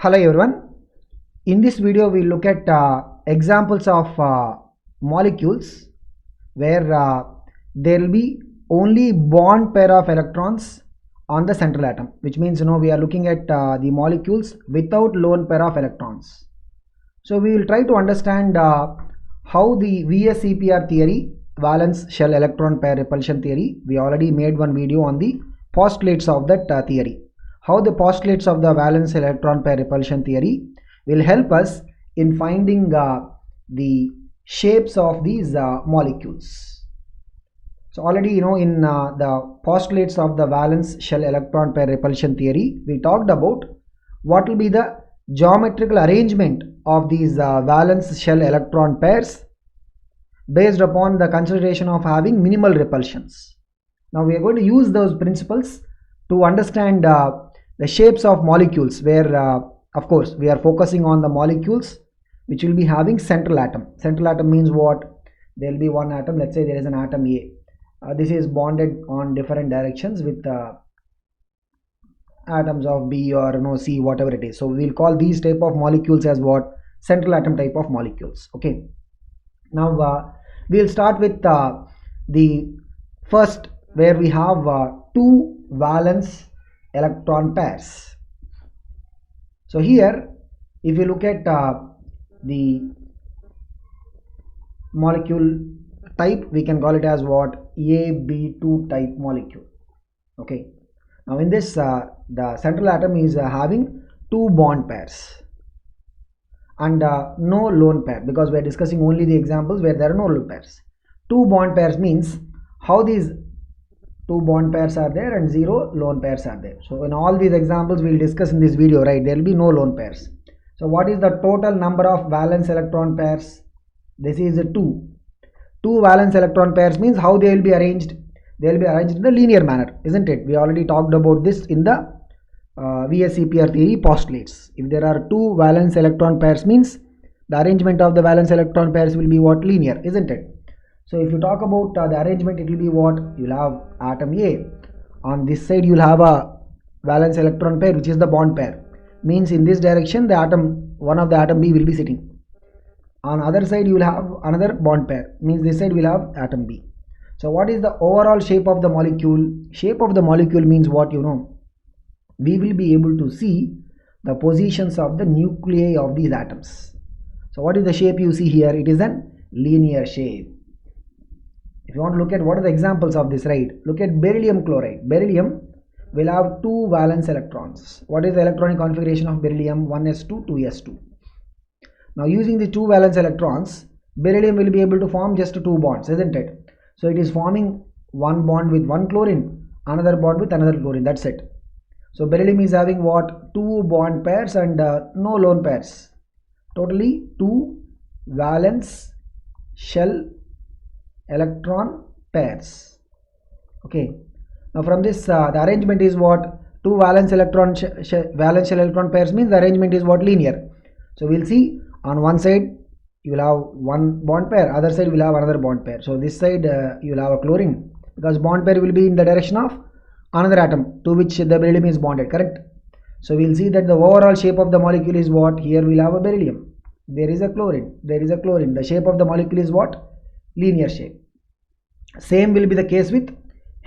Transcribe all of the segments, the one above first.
Hello everyone. In this video we look at examples of molecules where there will be only bond pair of electrons on the central atom, which means we are looking at the molecules without lone pair of electrons. So we will try to understand how the VSEPR theory, valence shell electron pair repulsion theory, we already made one video on the postulates of that theory. How the postulates of the valence electron pair repulsion theory will help us in finding the shapes of these molecules. So already in the postulates of the valence shell electron pair repulsion theory, we talked about what will be the geometrical arrangement of these valence shell electron pairs based upon the consideration of having minimal repulsions. Now we are going to use those principles to understand the shapes of molecules where of course we are focusing on the molecules which will be having central atom. Central atom means what? There will be one atom. Let's say there is an atom A. This is bonded on different directions with atoms of B or C, whatever it is. So we will call these type of molecules as what? Central atom type of molecules. Okay. Now we will start with the first, where we have two valence electron pairs. So here if you look at the molecule type, we can call it as what? AB2 type molecule. Okay. Now in this the central atom is having two bond pairs and no lone pair, because we are discussing only the examples where there are no lone pairs. Two bond pairs means how these two bond pairs are there and zero lone pairs are there. So in all these examples we will discuss in this video, right? There will be no lone pairs. So what is the total number of valence electron pairs? This is 2. Two valence electron pairs means how they will be arranged? They will be arranged in the linear manner, isn't it? We already talked about this in the VSEPR theory postulates. If there are two valence electron pairs means the arrangement of the valence electron pairs will be what? Linear, isn't it? So if you talk about the arrangement, it will be what? You will have atom A. On this side you will have a valence electron pair which is the bond pair. Means in this direction the atom, one of the atom B will be sitting. On other side you will have another bond pair. Means this side will have atom B. So what is the overall shape of the molecule? Shape of the molecule means what? We will be able to see the positions of the nuclei of these atoms. So what is the shape you see here? It is a linear shape. If you want to look at what are the examples of this, right? Look at beryllium chloride. Beryllium will have two valence electrons. What is the electronic configuration of beryllium? 1s2, 2s2. Now using the two valence electrons, beryllium will be able to form just two bonds, isn't it? So it is forming one bond with one chlorine, another bond with another chlorine. That's it. So beryllium is having what? Two bond pairs and no lone pairs. Totally two valence shell electron pairs. Okay. Now from this the arrangement is what? Two valence electron valence shell electron pairs means the arrangement is what? Linear. So we'll see on one side you will have one bond pair, other side will have another bond pair. So this side you will have a chlorine, because bond pair will be in the direction of another atom to which the beryllium is bonded, correct? So we'll see that the overall shape of the molecule is what? Here we'll have a beryllium, there is a chlorine, there is a chlorine. The shape of the molecule is what? Linear shape. Same will be the case with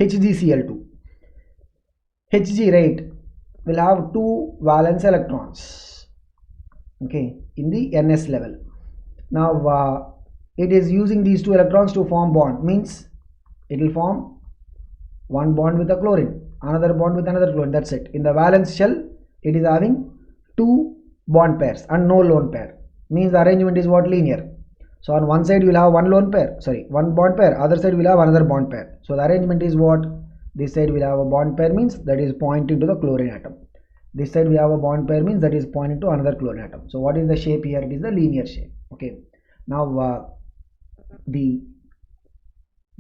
HgCl2. Hg, right, will have two valence electrons, okay, in the ns level. Now it is using these two electrons to form bond, means it will form one bond with a chlorine, another bond with another chlorine. That's it. In the valence shell it is having two bond pairs and no lone pair, means the arrangement is what? Linear. So on one side you will have one lone pair, sorry, one bond pair, other side will have another bond pair. So the arrangement is what? This side will have a bond pair, means that is pointing to the chlorine atom. This side we have a bond pair, means that is pointing to another chlorine atom. So what is the shape here? It is the linear shape. Okay. Now the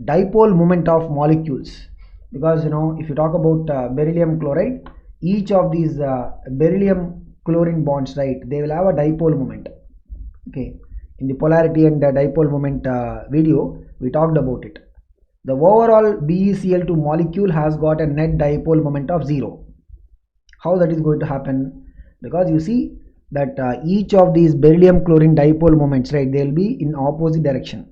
dipole moment of molecules, because if you talk about beryllium chloride, each of these beryllium chlorine bonds, right, they will have a dipole moment. Okay. In the polarity and dipole moment video we talked about it. The overall BeCl2 molecule has got a net dipole moment of 0. How that is going to happen? Because you see that each of these beryllium chlorine dipole moments, right, they will be in opposite direction.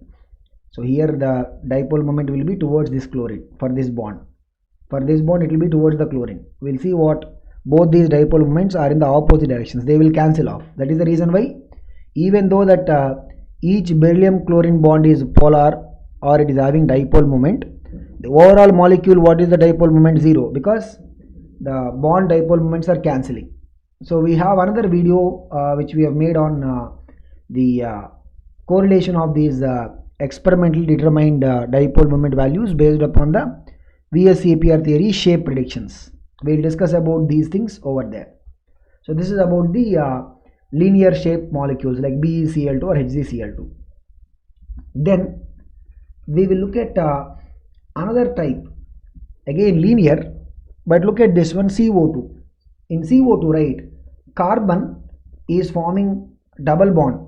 So here the dipole moment will be towards this chlorine for this bond. For this bond it will be towards the chlorine. We'll see what both these dipole moments are in the opposite directions. They will cancel off. That is the reason why even though that each beryllium chlorine bond is polar or it is having dipole moment, the overall molecule, what is the dipole moment? 0, because the bond dipole moments are cancelling. So we have another video which we have made on the correlation of these experimentally determined dipole moment values based upon the VSEPR theory shape predictions. We will discuss about these things over there. So this is about the linear shape molecules like BeCl2 or HgCl2. Then we will look at another type, again linear, but look at this one, CO2. In CO2, right, carbon is forming double bond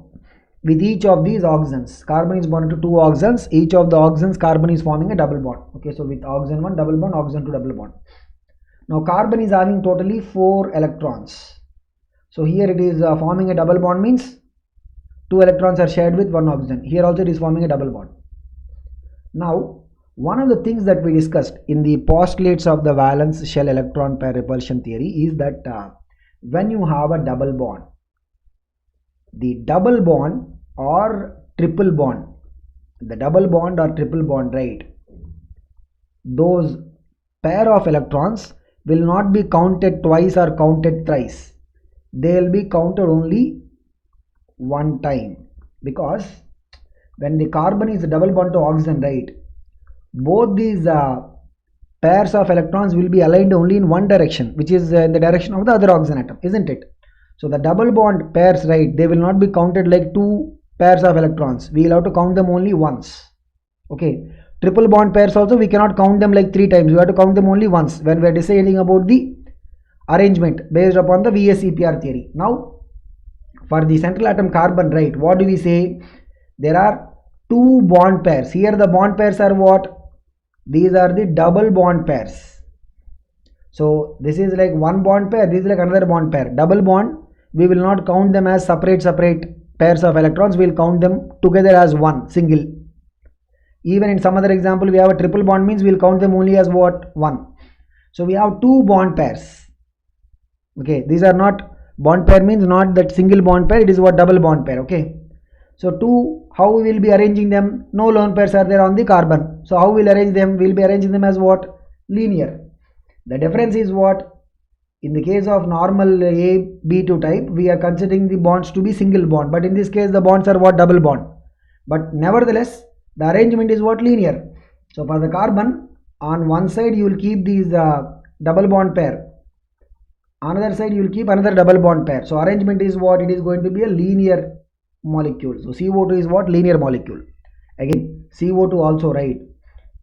with each of these oxygens. Carbon is bonded to 2 oxygens. Each of the oxygens, carbon is forming a double bond. Okay, so with oxygen 1 double bond, oxygen 2 double bond. Now carbon is having totally 4 electrons. So here it is forming a double bond, means 2 electrons are shared with 1 oxygen. Here also it is forming a double bond. Now one of the things that we discussed in the postulates of the valence shell electron pair repulsion theory is that when you have a double bond, the double bond or triple bond, the double bond or triple bond, right, those pair of electrons will not be counted twice or counted thrice. They will be counted only one time, because when the carbon is a double bond to oxygen, right, both these pairs of electrons will be aligned only in one direction, which is in the direction of the other oxygen atom, isn't it? So the double bond pairs, right, they will not be counted like 2 pairs of electrons. We will have to count them only once. Okay. Triple bond pairs also we cannot count them like 3 times. We have to count them only once when we are deciding about the arrangement based upon the VSEPR theory. Now for the central atom carbon, right, what do we say? There are 2 bond pairs. Here the bond pairs are what? These are the double bond pairs. So this is like one bond pair, this is like another bond pair. Double bond, we will not count them as separate pairs of electrons. We will count them together as one single. Even in some other example, we have a triple bond, means we will count them only as what? 1. So we have 2 bond pairs. Okay, these are not bond pair, means not that single bond pair, it is what? Double bond pair. Okay, so 2, how we will be arranging them? No lone pairs are there on the carbon. So how we will arrange them? We will be arranging them as what? Linear. The difference is what? In the case of normal AB2 type, we are considering the bonds to be single bond, but in this case the bonds are what? Double bond. But nevertheless the arrangement is what? Linear. So for the carbon, on one side you will keep these double bond pair, another side you will keep another double bond pair. So arrangement is what? It is going to be a linear molecule. So CO2 is what? Linear molecule. Again CO2 also, right,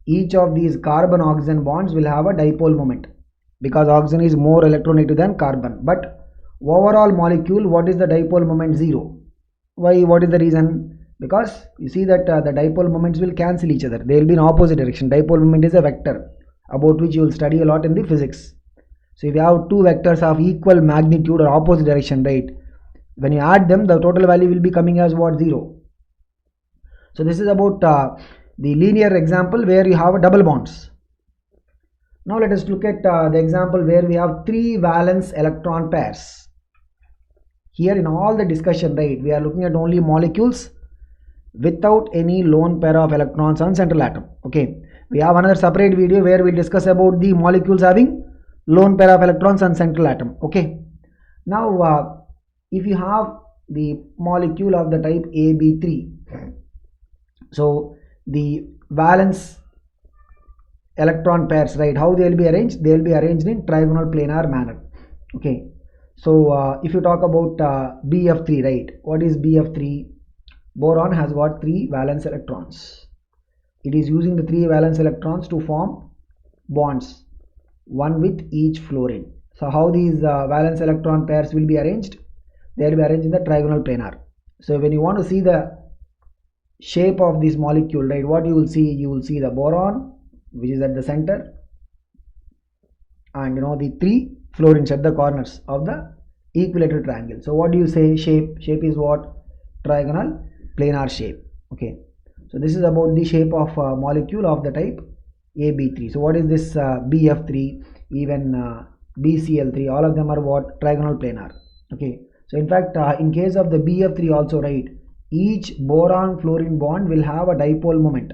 each of these carbon oxygen bonds will have a dipole moment, because oxygen is more electronegative than carbon. But overall molecule, what is the dipole moment? 0. Why? What is the reason? Because you see that the dipole moments will cancel each other. They will be in opposite direction. Dipole moment is a vector about which you will study a lot in the physics. So if you have 2 vectors of equal magnitude or opposite direction, right, when you add them, the total value will be coming as what? 0. So this is about the linear example where you have double bonds. Now let us look at the example where we have 3 valence electron pairs. Here in all the discussion, right, we are looking at only molecules without any lone pair of electrons on central atom. Okay, we have another separate video where we discuss about the molecules having lone pair of electrons on central atom. Okay, now if you have the molecule of the type AB3, so the valence electron pairs, right, how they will be arranged? They will be arranged in trigonal planar manner. Okay, so if you talk about BF3, right, what is BF3? Boron has got 3 valence electrons. It is using the 3 valence electrons to form bonds, one with each fluorine. So how these valence electron pairs will be arranged? They will be arranged in the trigonal planar. So when you want to see the shape of this molecule, right, what you will see? You will see the boron, which is at the center, and the 3 fluorines at the corners of the equilateral triangle. So what do you say? Shape is what? Trigonal planar shape. Okay, so this is about the shape of molecule of the type AB3. So what is this BF3, even BCl3, all of them are what? Trigonal planar. Okay, so in fact in case of the BF3 also, right, each boron fluorine bond will have a dipole moment,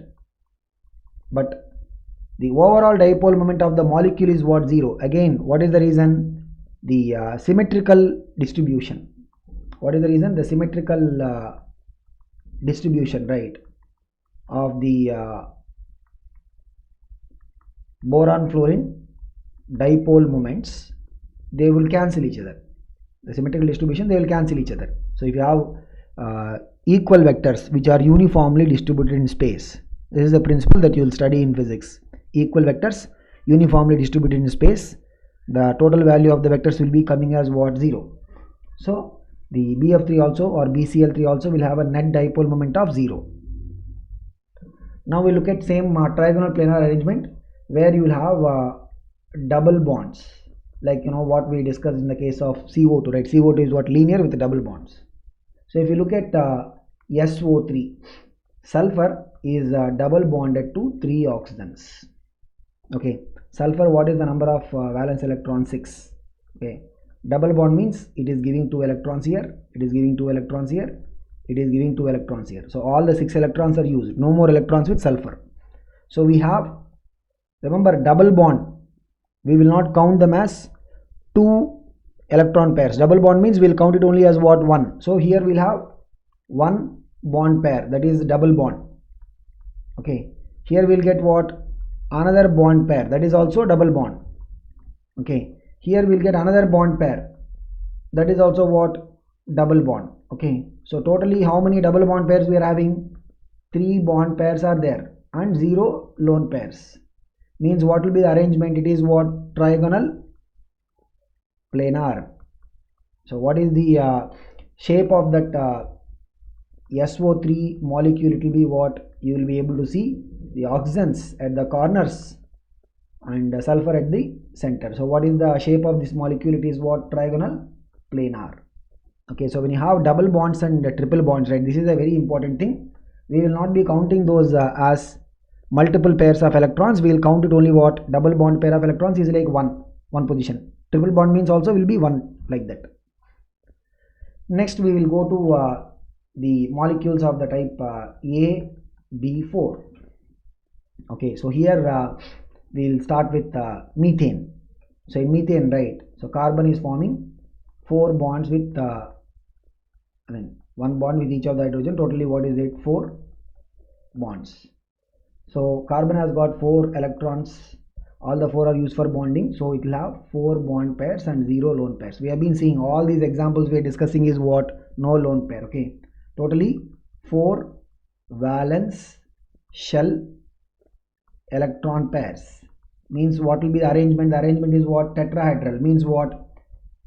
but the overall dipole moment of the molecule is what? 0. Again, what is the reason? The symmetrical distribution. What is the reason? The symmetrical distribution, right, of the boron fluorine dipole moments. They will cancel each other. The symmetrical distribution, they will cancel each other. So if you have equal vectors which are uniformly distributed in space, this is the principle that you will study in physics. Equal vectors uniformly distributed in space, the total value of the vectors will be coming as what? 0. So the BF3 also or BCl3 also will have a net dipole moment of 0. Now we look at same trigonal planar arrangement where you will have double bonds, like what we discussed in the case of CO2, right? CO2 is what? Linear with double bonds. So if you look at SO3, sulfur is double bonded to 3 oxygens. Okay, sulfur, what is the number of valence electron? 6. Okay, double bond means it is giving 2 electrons here, it is giving 2 electrons here, it is giving 2 electrons here. So all the 6 electrons are used, no more electrons with sulfur. So we have, remember, double bond, we will not count them as 2 electron pairs. Double bond means we will count it only as what? 1. So here we will have 1 bond pair, that is double bond. Okay, here we will get what? Another bond pair, that is also double bond. Okay, here we will get another bond pair, that is also what? Double bond. Okay, so totally how many double bond pairs we are having? 3 bond pairs are there and 0 lone pairs. Means what will be the arrangement? It is what? Trigonal planar. So what is the shape of that SO3 molecule? It will be what? You will be able to see the oxygens at the corners and sulfur at the center. So what is the shape of this molecule? It is what? Trigonal planar. Okay, so when you have double bonds and triple bonds, right, this is a very important thing. We will not be counting those as multiple pairs of electrons. We will count it only what? Double bond pair of electrons is like one position. Triple bond means also will be 1, like that. Next we will go to the molecules of the type AB4. Okay, so here we will start with methane. So in methane, right, so carbon is forming 4 bonds with one bond with each of the hydrogen. Totally what is it? 4 bonds. So carbon has got 4 electrons, all the 4 are used for bonding, so it will have 4 bond pairs and 0 lone pairs. We have been seeing all these examples we are discussing is what? No lone pair. Okay, totally 4 valence shell electron pairs. Means what will be the arrangement? The arrangement is what? Tetrahedral. Means what?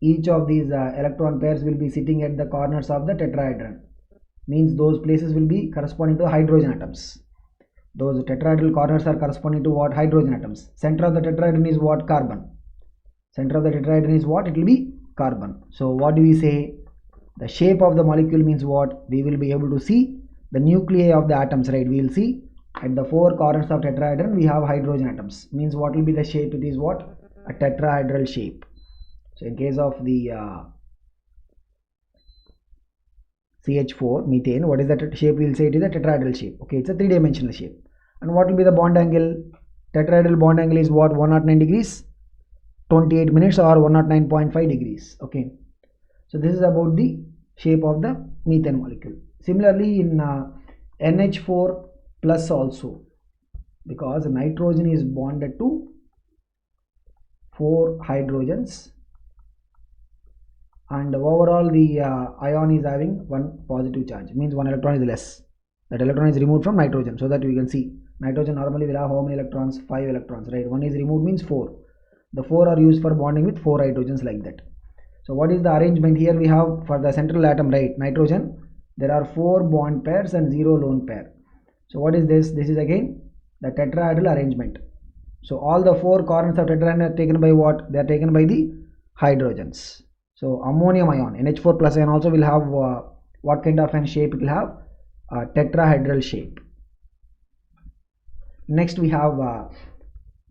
Each of these electron pairs will be sitting at the corners of the tetrahedron. Means those places will be corresponding to hydrogen atoms. Those tetrahedral corners are corresponding to what? Hydrogen atoms. Center of the tetrahedron is what? Carbon. Center of the tetrahedron is what? It will be carbon. So what do we say? The shape of the molecule means what? We will be able to see the nuclei of the atoms, right? We will see at the 4 corners of tetrahedron we have hydrogen atoms. Means what will be the shape? It is what? A tetrahedral shape. So in case of the CH4 methane, what is that shape? We will say it is a tetrahedral shape. Okay, it's a 3-dimensional shape. And what will be the bond angle? Tetrahedral bond angle is what? 109 degrees 28 minutes or 109.5 degrees. Okay, so this is about the shape of the methane molecule. Similarly in NH4 plus also, because nitrogen is bonded to 4 hydrogens and overall the ion is having 1 positive charge, means 1 electron is less. That electron is removed from nitrogen, so that we can see nitrogen normally will have how many electrons? 5 electrons, right? 1 is removed means 4. The 4 are used for bonding with 4 hydrogens, like that. So what is the arrangement? Here we have for the central atom, right, nitrogen, there are 4 bond pairs and 0 lone pair. So what is this? This is again the tetrahedral arrangement. So all the 4 corners of tetrahedron are taken by what? They are taken by the hydrogens. So ammonium ion, NH4 plus ion also will have what kind of an shape? It will have a tetrahedral shape. Next we have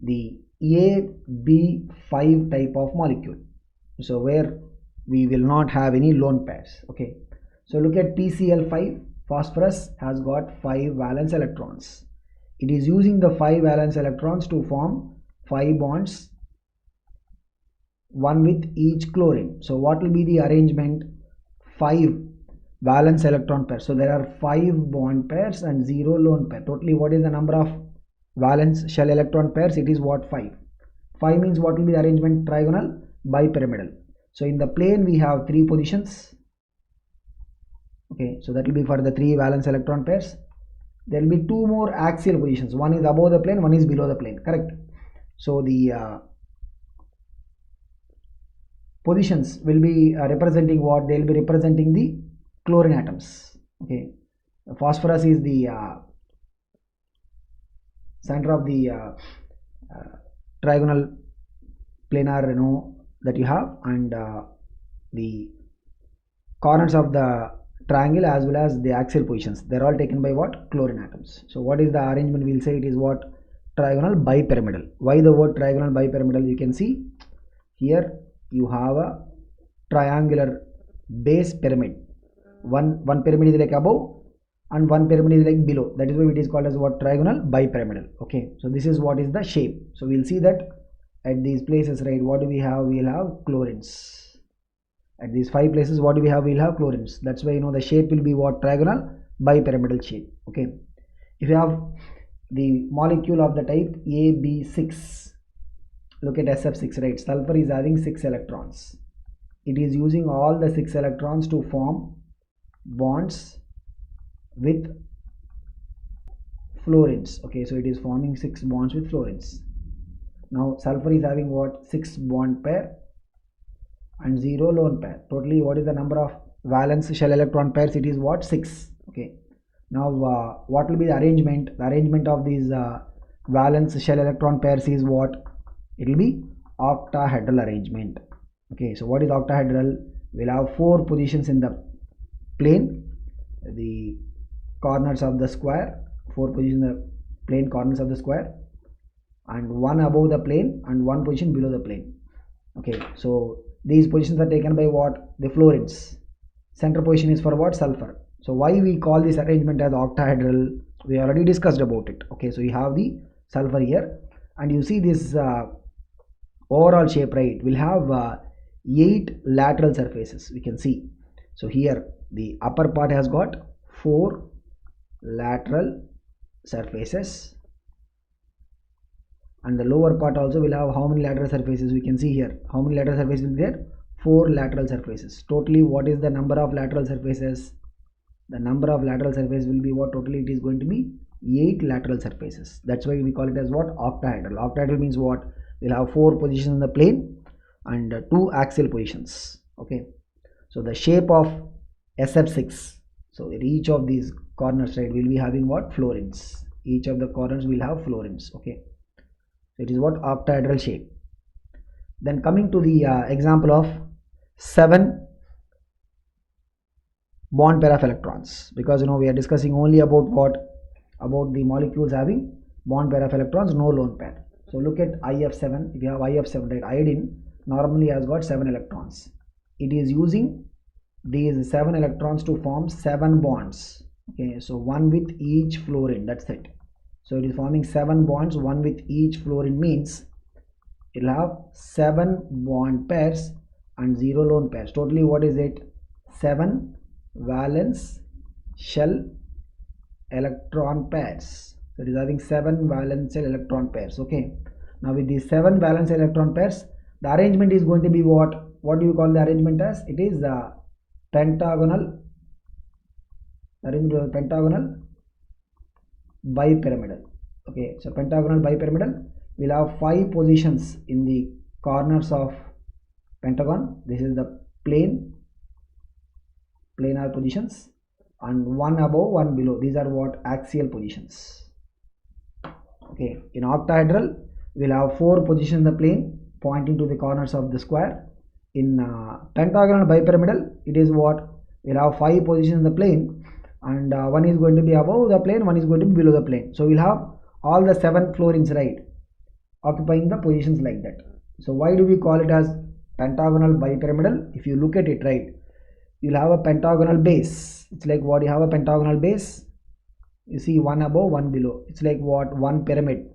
the AB5 type of molecule, so where we will not have any lone pairs. Okay, so look at PCl5. Phosphorus has got 5 valence electrons. It is using the 5 valence electrons to form 5 bonds, one with each chlorine. So what will be the arrangement? 5 valence electron pairs. So there are 5 bond pairs and 0 lone pair. Totally what is the number of valence shell electron pairs? It is what? 5. 5 means what will be the arrangement? Trigonal bipyramidal. So in the plane we have 3 positions. Okay, so that will be for the 3 valence electron pairs. There will be 2 more axial positions. One is above the plane, one is below the plane. Correct. So the positions will be representing what? They will be representing the chlorine atoms. Okay, phosphorus is the center of the trigonal planar that you have, and the corners of the triangle as well as the axial positions, they're all taken by what? Chlorine atoms. So what is the arrangement? We'll say it is what? Trigonal bipyramidal. Why the word trigonal bipyramidal? You can see here you have a triangular base pyramid. One pyramid is like above and one pyramid is like below. That is why it is called as what? Trigonal bipyramidal. Okay, so this is what is the shape. So we'll see that at these places, right? What do we have? We'll have chlorines. At these 5 places, what do we have? We'll have chlorines. That's why the shape will be what? Trigonal bipyramidal shape. Okay, if you have the molecule of the type AB6, look at SF6, right? Sulfur is having 6 electrons. It is using all the 6 electrons to form bonds with fluorines. Okay, so it is forming 6 bonds with fluorines. Now sulfur is having what? 6 bond pair and 0 lone pair. Totally what is the number of valence shell electron pairs? It is what? 6. Okay, now what will be the arrangement? The arrangement of these valence shell electron pairs is what? It will be octahedral arrangement. Okay, so what is octahedral? We'll have 4 positions in the plane, the corners of the square, 4 positions in the plane corners of the square, and 1 above the plane and 1 position below the plane. Okay, so these positions are taken by what? The fluorines. Center position is for what? Sulfur. So why we call this arrangement as octahedral? We already discussed about it. Okay, so you have the sulfur here, and you see this overall shape, right? We'll have 8 lateral surfaces. We can see. So here the upper part has got 4 lateral surfaces, and the lower part also will have how many lateral surfaces? We can see here. How many lateral surfaces will be there? 4 lateral surfaces. Totally what is the number of lateral surfaces? The number of lateral surfaces will be what? Totally it is going to be 8 lateral surfaces. That's why we call it as what? Octahedral. Octahedral means what? We'll have 4 positions in the plane and 2 axial positions. Okay, so the shape of SF6, so in each of these corners, right, will be having what? Fluorines. Each of the corners will have fluorines. Okay, so it is what? Octahedral shape. Then coming to the example of 7 bond pair of electrons, because we are discussing only about what? About the molecules having bond pair of electrons, no lone pair. So look at IF7. If you have IF7, right, iodine normally has got 7 electrons. It is using these 7 electrons to form 7 bonds. Okay, so 1 with each fluorine. That's it. So it is forming 7 bonds, 1 with each fluorine, means it will have 7 bond pairs and 0 lone pairs. Totally what is it? 7 valence shell electron pairs. So it is having 7 valence shell electron pairs. Okay, now with these 7 valence electron pairs, the arrangement is going to be what? What do you call the arrangement as? It is pentagonal arrangement, pentagonal bipyramidal. Okay, so pentagonal bipyramidal will have 5 positions in the corners of pentagon. This is the planar positions, and 1 above, 1 below. These are what? Axial positions. Okay, in octahedral we'll have 4 positions in the plane pointing to the corners of the square, In pentagonal bipyramidal, it is what? We'll have 5 positions in the plane, and one is going to be above the plane, one is going to be below the plane. So we'll have all the 7 floorings, right, occupying the positions like that. So why do we call it as pentagonal bipyramidal? If you look at it, right, you'll have a pentagonal base. It's like what? You have a pentagonal base, you see one above, one below. It's like what? One pyramid.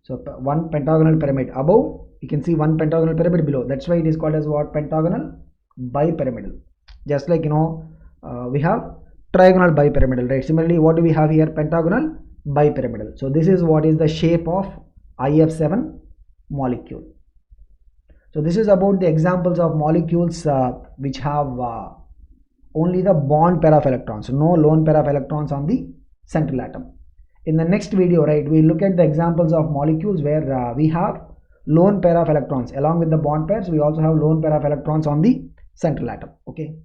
So one pentagonal pyramid above, you can see one pentagonal pyramid below. That's why it is called as what? Pentagonal bipyramidal. Just like, we have trigonal bipyramidal, right? Similarly, what do we have here? Pentagonal bipyramidal. So this is what is the shape of IF7 molecule. So this is about the examples of molecules which have only the bond pair of electrons, no lone pair of electrons on the central atom. In the next video, right, we look at the examples of molecules where we have lone pair of electrons along with the bond pairs. We also have lone pair of electrons on the central atom. Okay.